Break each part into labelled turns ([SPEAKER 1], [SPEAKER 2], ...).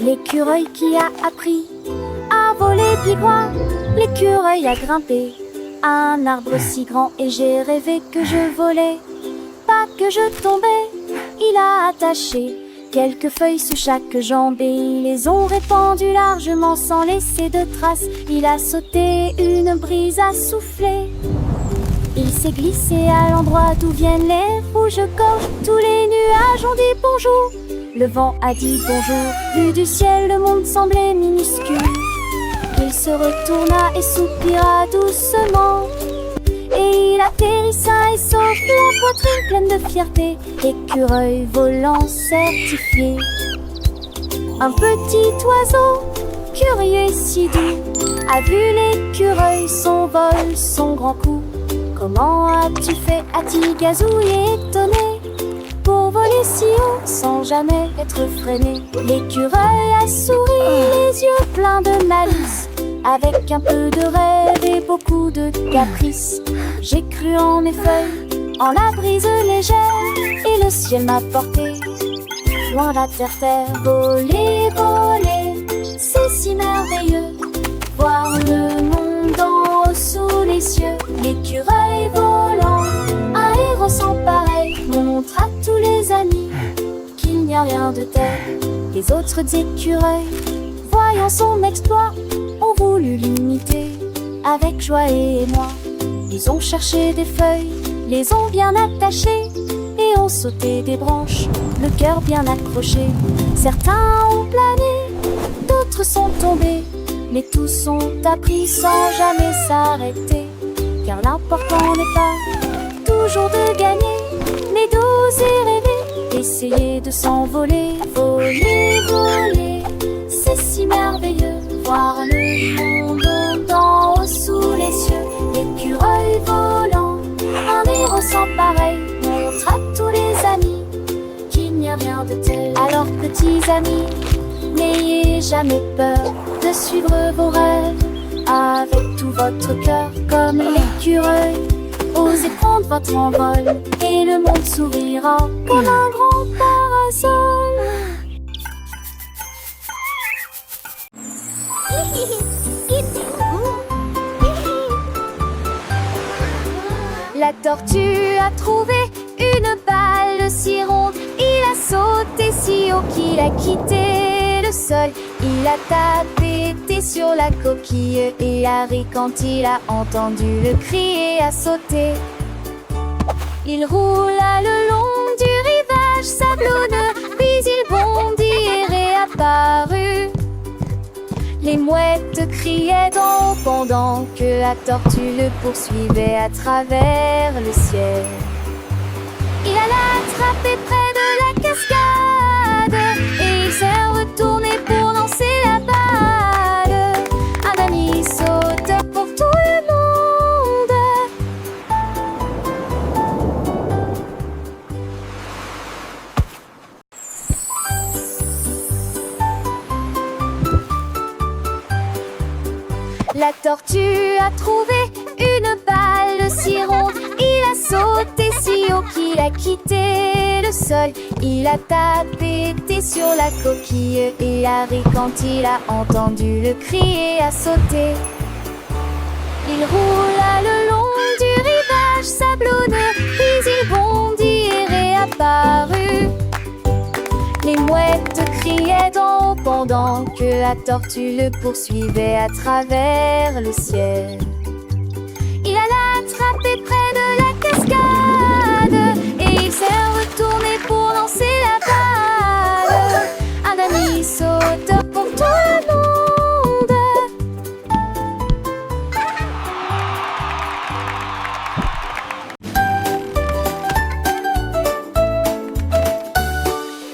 [SPEAKER 1] L'écureuil qui a appris à voler pieds droits. L'écureuil a grimpé à un arbre si grand et j'ai rêvé que je volais, pas que je tombais. Il a attaché quelques feuilles sous chaque jambe et ils les ont répandues largement sans laisser de traces. Il a sauté, une brise a soufflé. Il s'est glissé à l'endroit d'où viennent les rouges-gorges. Tous les nuages ont dit bonjour. Le vent a dit bonjour. Vu du ciel, le monde semblait minuscule. Il se retourna et soupira doucement. Et il atterrit sain et sauf, la poitrine pleine de fierté. Écureuil volant certifié. Un petit oiseau, curieux et si doux, a vu l'écureuil, son vol, son grand coup. Comment as-tu fait? A-t-il gazouillé étonné pour voler si haut sans jamais être freiné? L'écureuil a souri, les yeux pleins de malice, avec un peu de rêve et beaucoup de caprice. J'ai cru en mes feuilles, en la brise légère, et le ciel m'a porté loin la terre. Voler, voler, c'est si merveilleux, voir le monde en haut sous les cieux. L'écureuil volant, un héros sans pareil, montre à tous les amis qu'il n'y a rien de tel. Les autres écureuils, voyant son exploit, ont voulu l'imiter avec joie et émoi. Ils ont cherché des feuilles, les ont bien attachées et ont sauté des branches, le cœur bien accroché. Certains ont plané, d'autres sont tombés, mais tous ont appris sans jamais s'arrêter. Car l'important n'est pas toujours de gagner, mais d'oser rêver, essayer de s'envoler. Voler, voler, c'est si merveilleux, voir le monde d'en haut sous les cieux. L'écureuil volant, un héros sans pareil, montre à tous les amis qu'il n'y a rien de tel. Alors petits amis, n'ayez jamais peur de suivre vos rêves avec tout votre cœur. Comme l'écureuil, osez prendre votre envol et le monde sourira comme un grand parasol. La tortue a trouvé une balle si ronde. Il a sauté si haut qu'il a quitté le sol. Il a tapé sur la coquille et a ri quand il a entendu le cri et a sauté. Il roula le long du rivage sablonneux, puis il bondit et réapparut. Les mouettes criaient d'en haut pendant que la tortue le poursuivait à travers le ciel. Il alla attraper près de la cascade et il s'est retourné pour lancer la balle. Un ami sauteur pour tout le monde. La tortue a trouvé une balle si ronde. Il a sauté si haut qu'il a quitté le sol. Il a tapé sur la coquille et a ri quand il a entendu le cri et a sauté. Il roula le long du rivage sablonneux, puis il bondit et réapparut. Les mouettes criaient d'en haut pendant que la tortue le poursuivait à travers le ciel. Il alla attraper près de la cascade et il s'est retourné pour lancer la balle. Un ami sauteur pour tout le monde.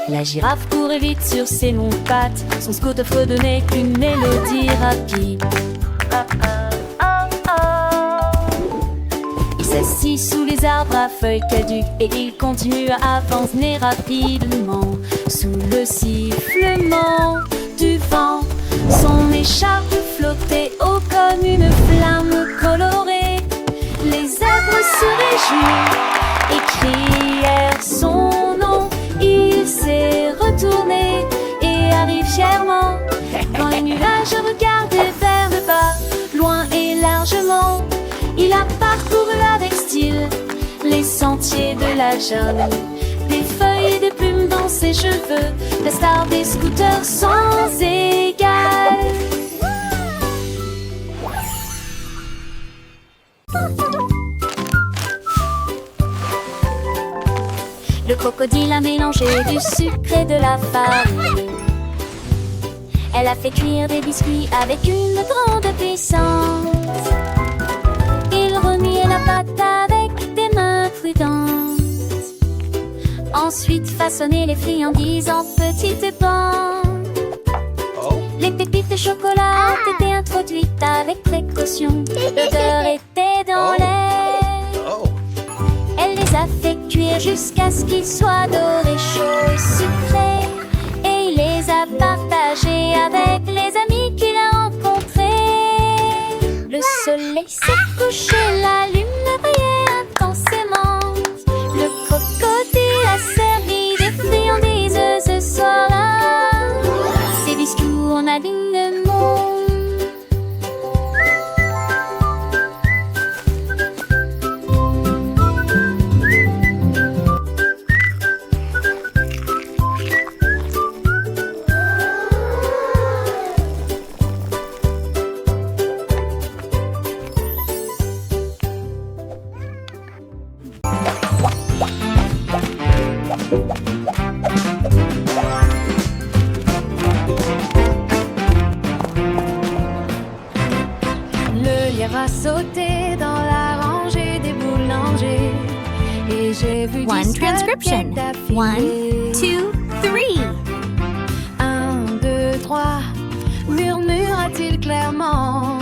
[SPEAKER 1] La girafe courait vite sur ses longues pattes. Son scooter fredonnait qu'une mélodie rapide. Il s'assit sous les arbres à feuilles caduques et il continue à avancer rapidement. Sous le sifflement du vent, son écharpe flottait haut comme une flamme colorée. Les zèbres se réjouirent et crièrent son nom. Il s'est retourné et arrive fièrement nuage regardait vers le bas, loin et largement. Il a parcouru avec style les sentiers de la jungle, des feuilles et des plumes dans ses cheveux, la star des scooters sans égal. Le crocodile a mélangé du sucre et de la farine. Elle a fait cuire des biscuits avec une grande puissance. Il remuait la pâte avec des mains prudentes. Ensuite façonnait les friandises en petites bandes. Les pépites de chocolat ont été introduites avec précaution. L'odeur était dans l'air. Elle les a fait cuire jusqu'à ce qu'ils soient dorés, chauds et sucrés. Et il les a partagés avec les amis qu'il a rencontrés. Le soleil s'est couché, la lune brillait intensément. Le crocodile a servi des friandises ce soir-là. Ces biscuits en alignement. Le lièvre a sauté dans la rangée des boulangers et j'ai vu
[SPEAKER 2] One transcription. 1, 2, 3.
[SPEAKER 1] 1, 2, 3, murmura-t-il clairement.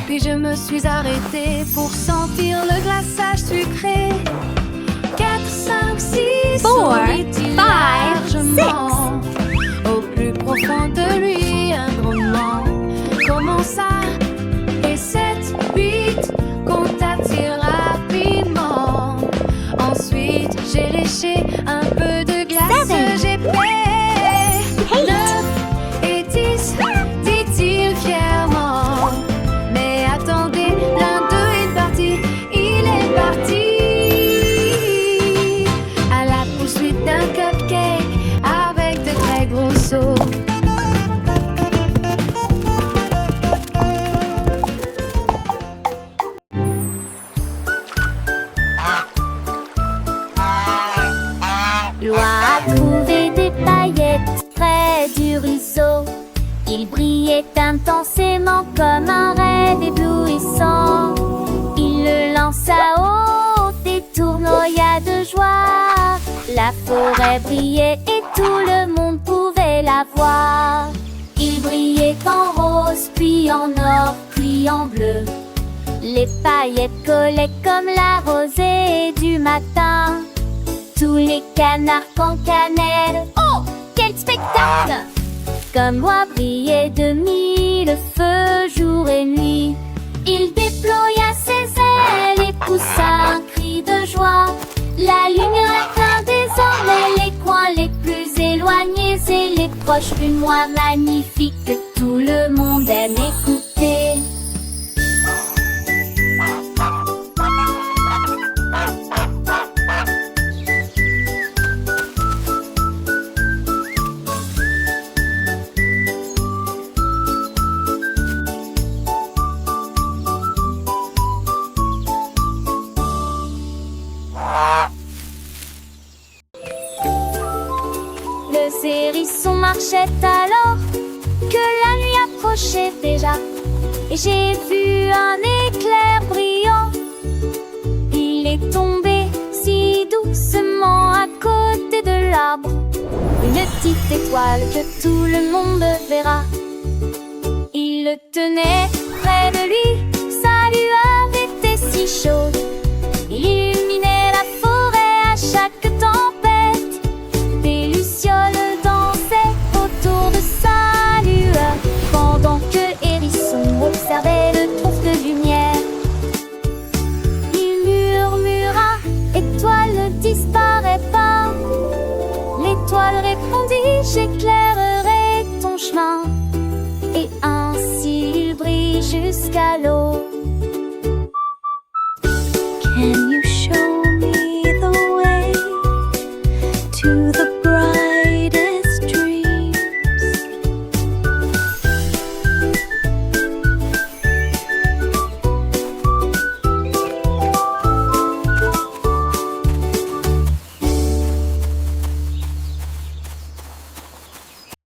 [SPEAKER 1] Puis je me suis arrêtée pour sentir le glaçage sucré. 4, 5, 6,
[SPEAKER 2] 4,
[SPEAKER 1] sourit-il
[SPEAKER 2] 5,
[SPEAKER 1] largement. Au plus profond de lui, un grondement commença. Et 7, 8, compta-t-il rapidement. Ensuite, j'ai léché un peu de glace.
[SPEAKER 2] 7,
[SPEAKER 1] J'ai fait 9 et 10, dit-il fièrement. Mais attendez, l'un d'eux est parti, il est parti à la poursuite d'un cupcake avec de très gros sauts. Loi a trouvé des paillettes près du ruisseau. Il brillait intensément comme un rêve éblouissant. Il le lança haut et tournoya de joie. La forêt brillait et tout le monde pouvait la voir. Il brillait en rose, puis en or, puis en bleu. Les paillettes collaient comme la rosée du matin. Tous les canards en cannelle. Oh, quel spectacle! Comme moi brillait de mille feux jour et nuit. Il déploya ses ailes et poussa un cri de joie. La lumière atteint désormais les coins les plus éloignés et les proches plus moins magnifiques que tout le monde aime écouter. Le hérisson marchait alors que la nuit approchait déjà. Et j'ai vu un éclair brillant. Il est tombé si doucement à côté de l'arbre. Une petite étoile que tout le monde verra. Il le tenait près de lui, sa lueur était si chaude. Il illuminait la forêt à chaque tempête. Des lucioles dansaient autour de sa lueur, pendant que Hérisson observait le trône de lumière. Il murmura, étoile ne disparaît pas. L'étoile répondit, j'éclairerai ton chemin. et ainsi il brille jusqu'à l'eau.